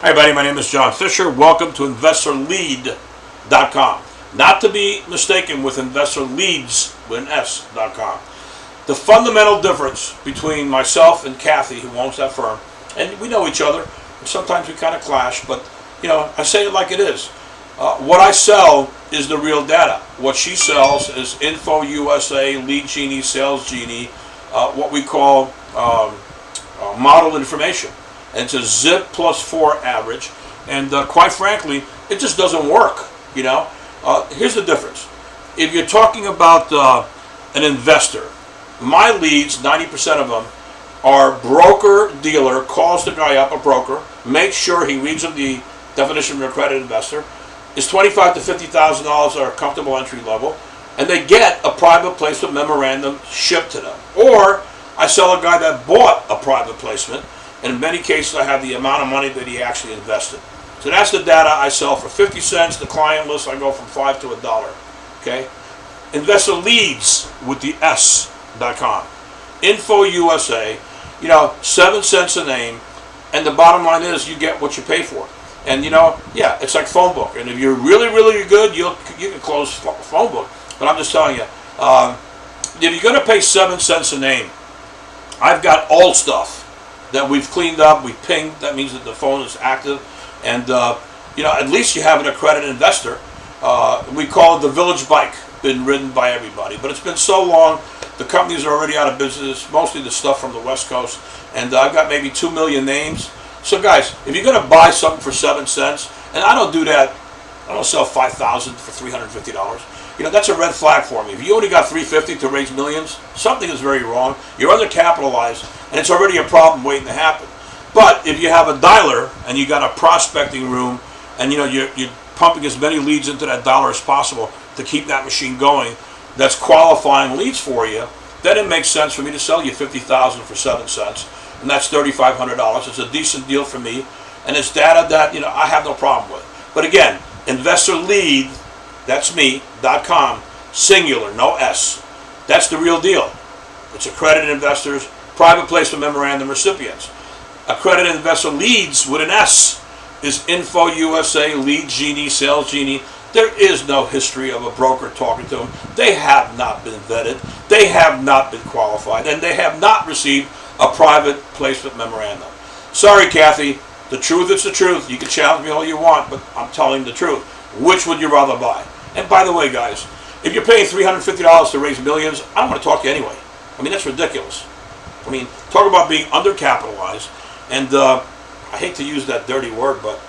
Hi everybody, my name is John Fischer. Welcome to InvestorLead.com. Not to be mistaken with InvestorLeads with an S.com. The fundamental difference between myself and Kathy, who owns that firm, and we know each other, and sometimes we kind of clash, but I say it like it is. What I sell is the real data. What she sells is Info USA, Lead Genie, Sales Genie, what we call model information. And it's a zip plus 4 average, and quite frankly, it just doesn't work. Here's the difference. If you're talking about an investor, my leads, 90% of them, are broker dealer, calls the guy up, a broker, makes sure he reads him the definition of an accredited investor, is $25,000 to $50,000 are a comfortable entry level, and they get a private placement memorandum shipped to them. Or I sell a guy that bought a private placement, and in many cases I have the amount of money that he actually invested. So that's the data I sell for 50 cents. The client list I go from $5 to $1. Okay? Investor Leads with the S.com. Info USA, 7 cents a name, and the bottom line is you get what you pay for. And it's like phone book. And if you're really, really good, you can close phone book. But I'm just telling you, if you're going to pay 7 cents a name, I've got old stuff that we've cleaned up, we pinged. That means that the phone is active, and at least you have an accredited investor. We call it the Village Bike. Been ridden by everybody, but it's been so long. The companies are already out of business. Mostly the stuff from the West Coast, and I've got maybe 2 million names. So guys, if you're going to buy something for 7 cents, and I don't do that, I don't sell 5,000 for $350. That's a red flag for me. If you only got $350 to raise millions, something is very wrong. You're undercapitalized, and it's already a problem waiting to happen. But if you have a dialer and you got a prospecting room, and you're pumping as many leads into that dollar as possible to keep that machine going, that's qualifying leads for you, then it makes sense for me to sell you $50,000 for 7 cents, and that's $3,500. It's a decent deal for me, and it's data that I have no problem with. But again, Investor Lead, that's me.com, singular, no S. That's the real deal. It's accredited investors, private placement memorandum recipients. Accredited investor leads with an S is Info USA, Lead Genie, Sales Genie. There is no history of a broker talking to them. They have not been vetted. They have not been qualified, and they have not received a private placement memorandum. Sorry, Kathy. The truth is the truth. You can challenge me all you want, but I'm telling the truth. Which would you rather buy? And by the way, guys, if you're paying $350 to raise millions, I don't want to talk to you anyway. That's ridiculous. Talk about being undercapitalized. And I hate to use that dirty word, but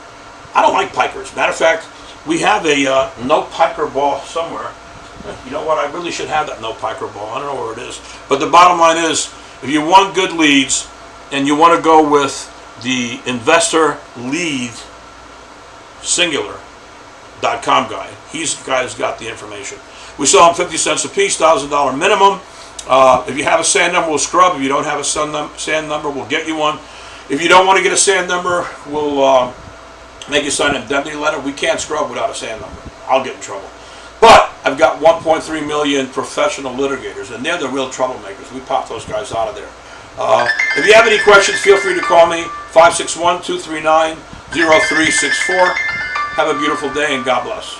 I don't like pikers. Matter of fact, we have a no piker ball somewhere. You know what? I really should have that no piker ball. I don't know where it is. But the bottom line is, if you want good leads and you want to go with the Investor Lead singular.com guy, he's the guy who's got the information. We sell them 50 cents a piece, $1,000 minimum. If you have a SAN number, we'll scrub. If you don't have a SAN number, we'll get you one. If you don't want to get a SAN number, we'll make you sign an indemnity letter. We can't scrub without a SAN number. I'll get in trouble. But I've got 1.3 million professional litigators, and they're the real troublemakers. We pop those guys out of there. If you have any questions, feel free to call me, 561-239-0364. Have a beautiful day, and God bless.